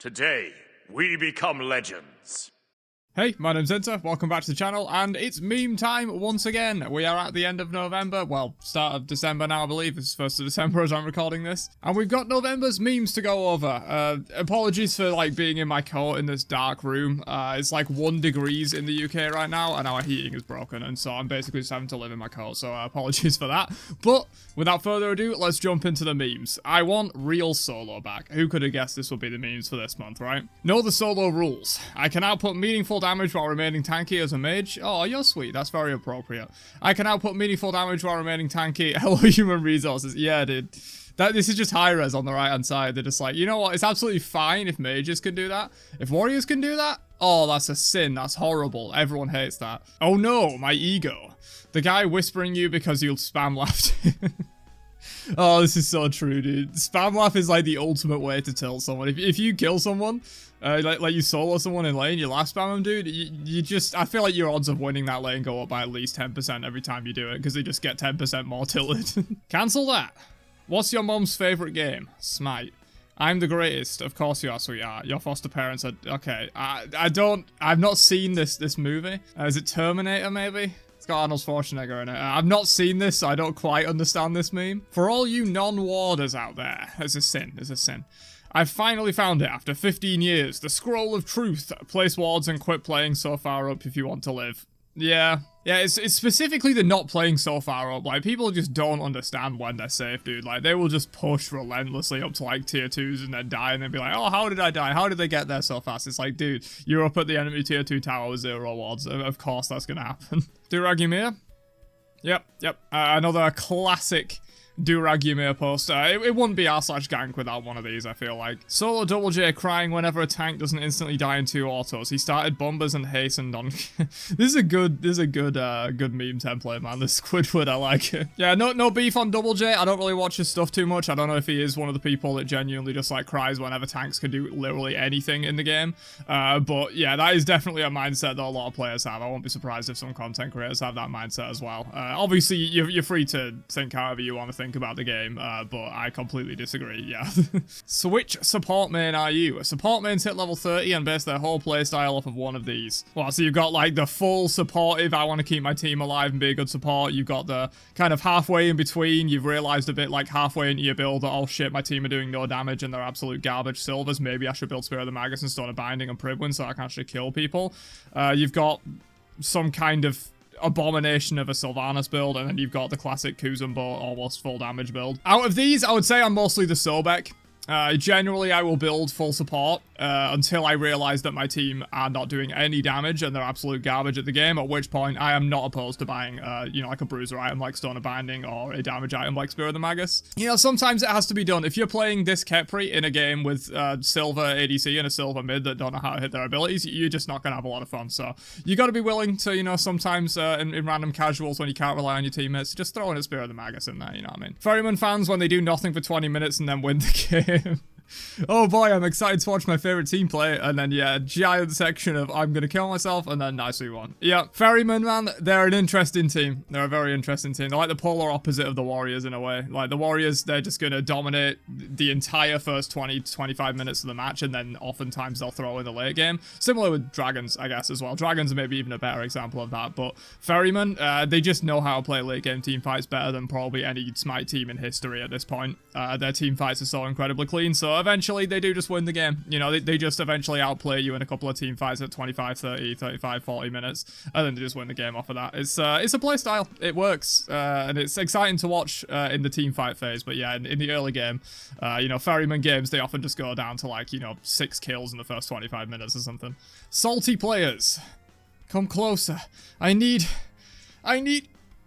Today, we become legends. Hey, my name's Enter, welcome back to the channel, and it's meme time once again. We are at the end of November, well, start of December now, I believe. It's 1st of December as I'm recording this. And we've got November's memes to go over. Apologies for, being in my coat in this dark room. It's 1 degrees in the UK right now, and our heating is broken, and so I'm basically just having to live in my coat, so apologies for that. But, without further ado, let's jump into the memes. I want real solo back. Who could have guessed this would be the memes for this month, right? Know the solo rules. I can output meaningful damage while remaining tanky as a mage. Oh, you're sweet. That's very appropriate. I can output meaningful damage while remaining tanky. Hello, human resources. Yeah, dude. This is just high res on the right-hand side. They're just like, you know what? It's absolutely fine if mages can do that. If warriors can do that, oh, that's a sin. That's horrible. Everyone hates that. Oh no, my ego. The guy whispering you because you'll spam laughed. Oh, this is so true, dude. Spam laugh is the ultimate way to tilt someone. If you kill someone, you solo someone in lane, you laugh spam them, dude, you just, I feel like your odds of winning that lane go up by at least 10% every time you do it, because they just get 10% more tilted. Cancel that. What's your mom's favorite game? Smite. I'm the greatest. Of course you are, sweetheart. Your foster parents are, okay. I've not seen this movie. Is it Terminator, maybe? It's got Arnold Schwarzenegger in it. I've not seen this, so I don't quite understand this meme. For all you non-warders out there, it's a sin, it's a sin. I've finally found it after 15 years. The Scroll of Truth. Place wards and quit playing so far up if you want to live. Yeah, it's specifically the not playing so far up. People just don't understand when they're safe, dude. They will just push relentlessly up to, tier 2s and then die and then be like, oh, how did I die? How did they get there so fast? It's like, dude, you're up at the enemy tier 2 tower with 0 wards. Of course that's gonna happen. Durag Ymir? Yep. Another classic Durag Ymir post. It wouldn't be r/gank without one of these, I feel like. Solo Double J crying whenever a tank doesn't instantly die in 2 autos. He started bombers and hastened on. This is a good meme template, man. This Squidward, I like it. Yeah, no beef on Double J. I don't really watch his stuff too much. I don't know if he is one of the people that genuinely just cries whenever tanks can do literally anything in the game. But yeah, that is definitely a mindset that a lot of players have. I won't be surprised if some content creators have that mindset as well. Obviously, you're free to think however you want to think about the game, but I completely disagree, yeah. So which support main are you? Support mains hit level 30 and base their whole playstyle off of one of these. Well, so you've got the full supportive, I want to keep my team alive and be a good support. You've got the kind of halfway in between. You've realized a bit halfway into your build that, oh shit, my team are doing no damage and they're absolute garbage silvers. Maybe I should build Spirit of the Magus and Stone of Binding and Pribwin so I can actually kill people. You've got some kind of abomination of a Sylvanas build, and then you've got the classic Kuzumbo almost full damage build. Out of these, I would say I'm mostly the Sobek. Generally, I will build full support until I realize that my team are not doing any damage and they're absolute garbage at the game, at which point I am not opposed to buying, a bruiser item like Stone of Binding or a damage item like Spirit of the Magus. Sometimes it has to be done. If you're playing this Kepri in a game with silver ADC and a silver mid that don't know how to hit their abilities, you're just not going to have a lot of fun. So you got to be willing to, sometimes in random casuals when you can't rely on your teammates, just throw in a Spirit of the Magus in there, you know what I mean? Ferryman fans when they do nothing for 20 minutes and then win the game. Oh boy, I'm excited to watch my favorite team play, and then yeah, giant section of I'm gonna kill myself, and then nicely won. Yeah, Ferryman, man, they're an interesting team. They're a very interesting team. They're like the polar opposite of the Warriors in a way. The Warriors, they're just gonna dominate the entire first 20 to 25 minutes of the match, and then oftentimes they'll throw in the late game. Similar with Dragons, I guess, as well. Dragons are maybe even a better example of that, but Ferryman, they just know how to play late game team fights better than probably any Smite team in history at this point. Their team fights are so incredibly clean, so eventually they do just win the game. They just eventually outplay you in a couple of team fights at 25, 30, 35, 40 minutes, and then they just win the game off of that. It's a play style. It works, and it's exciting to watch in the team fight phase, but yeah, in the early game, Ferryman games, they often just go down to 6 kills in the first 25 minutes or something. Salty players, come closer. I need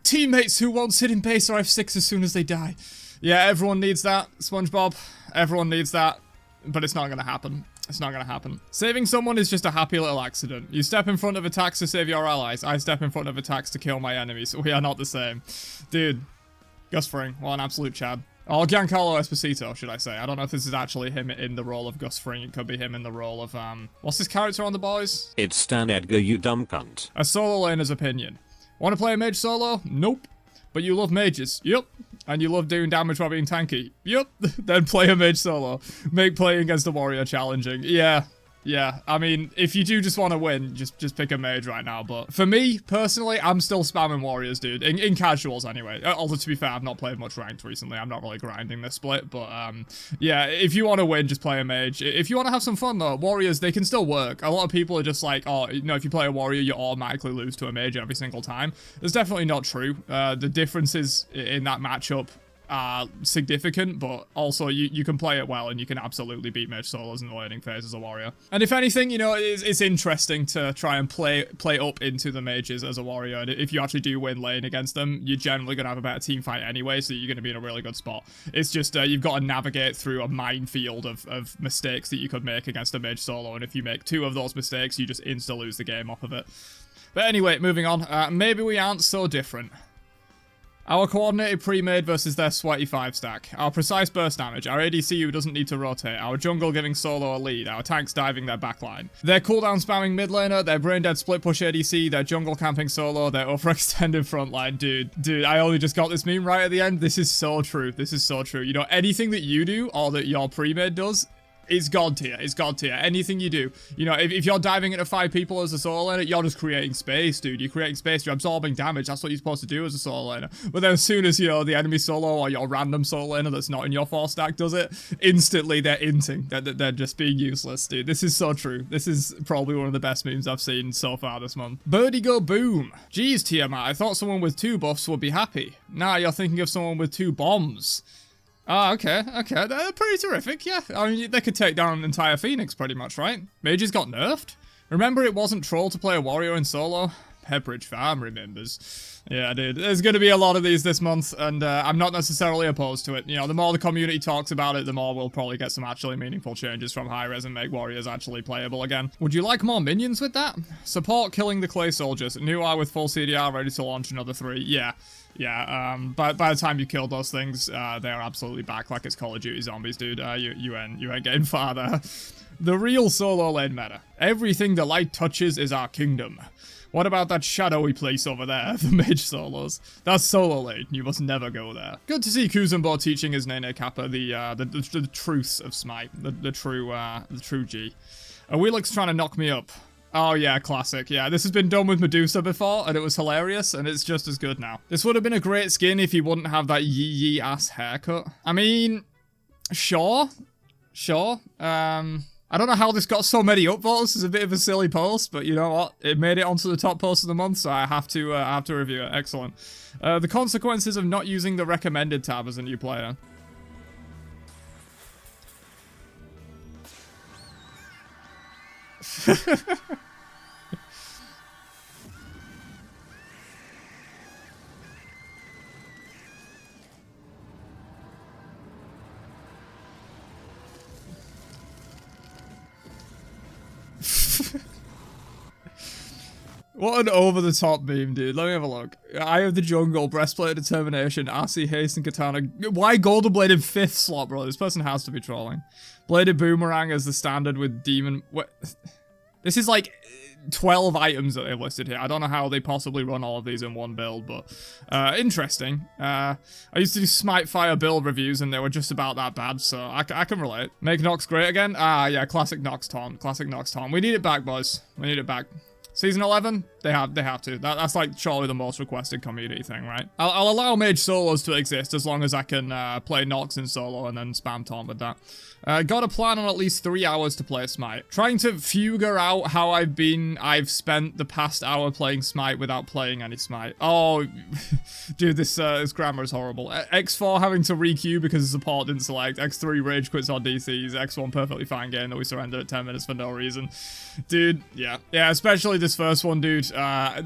teammates who won't sit in base or F6 as soon as they die. Yeah, everyone needs that, SpongeBob. Everyone needs that, but it's not gonna happen. It's not gonna happen. Saving someone is just a happy little accident. You step in front of attacks to save your allies. I step in front of attacks to kill my enemies. We are not the same. Dude, Gus Fring, what an absolute Chad. Or Giancarlo Esposito, should I say. I don't know if this is actually him in the role of Gus Fring. It could be him in the role of, what's his character on The Boys? It's Stan Edgar, you dumb cunt. A solo laner's opinion. Want to play a mage solo? Nope. But you love mages. Yep. And you love doing damage while being tanky? Yup. Then play a mage solo. Make playing against a warrior challenging. Yeah, I mean, if you do just want to win, just pick a mage right now. But for me, personally, I'm still spamming warriors, dude. In casuals, anyway. Although, to be fair, I've not played much ranked recently. I'm not really grinding this split. But, yeah, if you want to win, just play a mage. If you want to have some fun, though, warriors, they can still work. A lot of people are just like, oh, you know, if you play a warrior, you automatically lose to a mage every single time. That's definitely not true. The differences in that matchup are significant, but also you can play it well and you can absolutely beat mage solos in the learning phase as a warrior. And if anything, you know, it's interesting to try and play up into the mages as a warrior. And if you actually do win lane against them, you're generally going to have a better team fight anyway, so you're going to be in a really good spot. It's just you've got to navigate through a minefield of mistakes that you could make against a mage solo, and if you make 2 of those mistakes, you just insta lose the game off of it. But anyway, moving on. Maybe we aren't so different. Our coordinated pre-made versus their sweaty 5-stack. Our precise burst damage. Our ADC who doesn't need to rotate. Our jungle giving solo a lead. Our tanks diving their backline. Their cooldown spamming mid laner. Their brain dead split push ADC. Their jungle camping solo. Their overextended frontline. Dude, I only just got this meme right at the end. This is so true. This is so true. You know, anything that you do or that your pre-made does, it's god tier. It's god tier. Anything you do. You know, if you're diving into 5 people as a solo laner, you're just creating space, dude. You're creating space. You're absorbing damage. That's what you're supposed to do as a solo laner. But then as soon as, you know, the enemy solo or your random solo laner that's not in your 4-stack does it, instantly they're inting. They're just being useless, dude. This is so true. This is probably one of the best memes I've seen so far this month. Birdie go boom. Jeez, Tiamat. I thought someone with 2 buffs would be happy. Nah, you're thinking of someone with 2 bombs. Ah, okay. They're pretty terrific, yeah. I mean, they could take down an entire Phoenix pretty much, right? Mages got nerfed? Remember it wasn't troll to play a warrior in solo? Pepperidge Farm remembers. Yeah, dude. There's going to be a lot of these this month, and I'm not necessarily opposed to it. You know, the more the community talks about it, the more we'll probably get some actually meaningful changes from high-res and make warriors actually playable again. Would you like more minions with that? Support killing the clay soldiers. New eye with full CDR ready to launch another 3. Yeah, by the time you kill those things, they're absolutely back like it's Call of Duty Zombies, dude. You ain't getting far there. The real solo lane meta. Everything the light touches is our kingdom. What about that shadowy place over there, the mage solos? That's solo lane, you must never go there. Good to see Kuzumbo teaching his Nene Kappa the truths of Smite, the true G. Wheelix trying to knock me up. Oh yeah, classic. Yeah, this has been done with Medusa before, and it was hilarious, and it's just as good now. This would have been a great skin if he wouldn't have that yee ass haircut. I mean, sure. I don't know how this got so many upvotes. It's a bit of a silly post, but you know what? It made it onto the top post of the month, so I have to review it. Excellent. The consequences of not using the recommended tab as a new player. What an over-the-top meme, dude. Let me have a look. Eye of the Jungle, Breastplate of Determination, RC Haste and Katana. Why Golden Blade in 5th slot, bro? This person has to be trolling. Bladed Boomerang as the standard with Demon... What? This is like 12 items that they've listed here. I don't know how they possibly run all of these in one build, but interesting. I used to do Smite Fire build reviews, and they were just about that bad, so I can relate. Make Nox great again? Ah, yeah, classic Nox taunt. Classic Nox taunt. We need it back, boys. We need it back. Season 11, they have to. That's like surely the most requested community thing, right? I'll allow mage solos to exist as long as I can play Nox in solo and then spam taunt with that. Got a plan on at least 3 hours to play Smite. Trying to figure out how I've spent the past hour playing Smite without playing any Smite. Oh, dude, this grammar is horrible. X4 having to re-queue because the support didn't select. X3 rage quits on DCs. X1 perfectly fine game that we surrendered at 10 minutes for no reason. Dude, yeah, especially this first one, dude.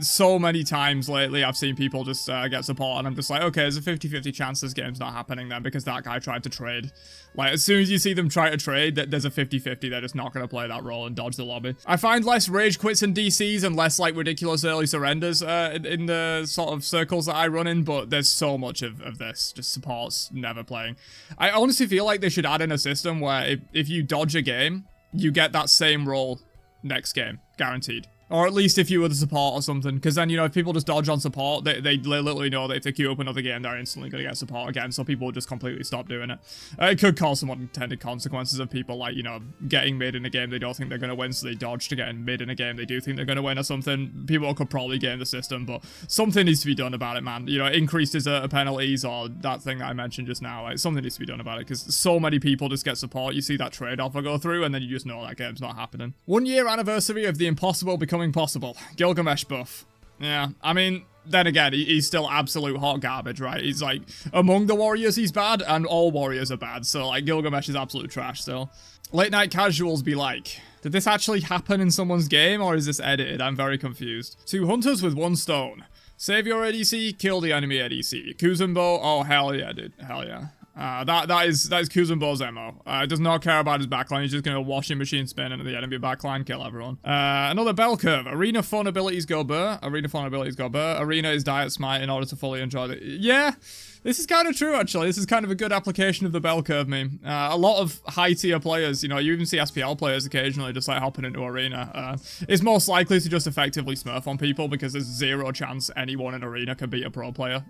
So many times lately I've seen people just get support, and I'm just like, okay, there's a 50-50 chance this game's not happening then because that guy tried to trade. Like, as soon as you see them try to trade, there's a 50-50 they're just not going to play that role and dodge the lobby. I find less rage quits and DCs and less, like, ridiculous early surrenders in the sort of circles that I run in, but there's so much of this. Just supports never playing. I honestly feel like they should add in a system where if you dodge a game, you get that same role next game. Guaranteed. Or at least if you were the support or something, because then, you know, if people just dodge on support, they literally know that if they queue up another game, they're instantly going to get support again, so people will just completely stop doing it. It could cause some unintended consequences of people, like, you know, getting mid in a game they don't think they're going to win, so they dodge to getting mid in a game they do think they're going to win or something. People could probably game the system, but something needs to be done about it, man. You know, increased deserter penalties or that thing that I mentioned just now, like, something needs to be done about it, because so many people just get support. You see that trade-off will go through, and then you just know that game's not happening. 1 year anniversary of the impossible becoming possible. Gilgamesh buff. Yeah, I mean, then again, he's still absolute hot garbage, right? He's like, among the warriors, he's bad, and all warriors are bad, so like, Gilgamesh is absolute trash still. Late night casuals be like, did this actually happen in someone's game, or is this edited? I'm very confused. 2 hunters with 1 stone. Save your ADC, kill the enemy ADC. Kuzumbo, oh hell yeah, dude, hell yeah. That is Kuzumbo's MO. Does not care about his backline. He's just going to washing machine spin into the enemy backline, kill everyone. Another bell curve. Arena fun abilities go burr. Arena is diet smite in order to fully enjoy the... Yeah, this is kind of true, actually. This is kind of a good application of the bell curve meme. A lot of high tier players, you know, you even see SPL players occasionally just like hopping into Arena. It's most likely to just effectively smurf on people because there's 0 chance anyone in Arena can beat a pro player.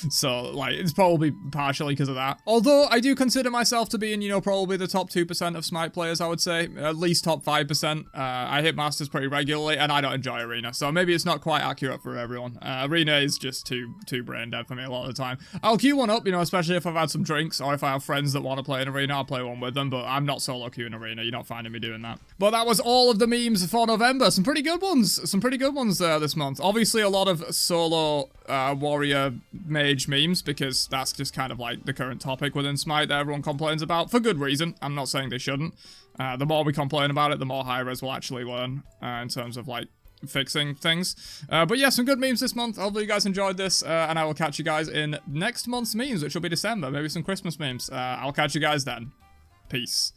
So, like, it's probably partially because of that. Although, I do consider myself to be in, you know, probably the top 2% of Smite players, I would say. At least top 5%. I hit Masters pretty regularly, and I don't enjoy Arena. So maybe it's not quite accurate for everyone. Arena is just too brain dead for me a lot of the time. I'll queue one up, you know, especially if I've had some drinks, or if I have friends that want to play in Arena, I'll play one with them, but I'm not solo queuing Arena. You're not finding me doing that. But that was all of the memes for November. Some pretty good ones. Some pretty good ones this month. Obviously, a lot of solo warrior mage memes, because that's just kind of like the current topic within Smite that everyone complains about, for good reason. I'm not saying they shouldn't. The more we complain about it, the more high-res will actually learn in terms of, like, fixing things. But yeah, some good memes this month. Hopefully you guys enjoyed this, and I will catch you guys in next month's memes, which will be December. Maybe some Christmas memes. I'll catch you guys then. Peace.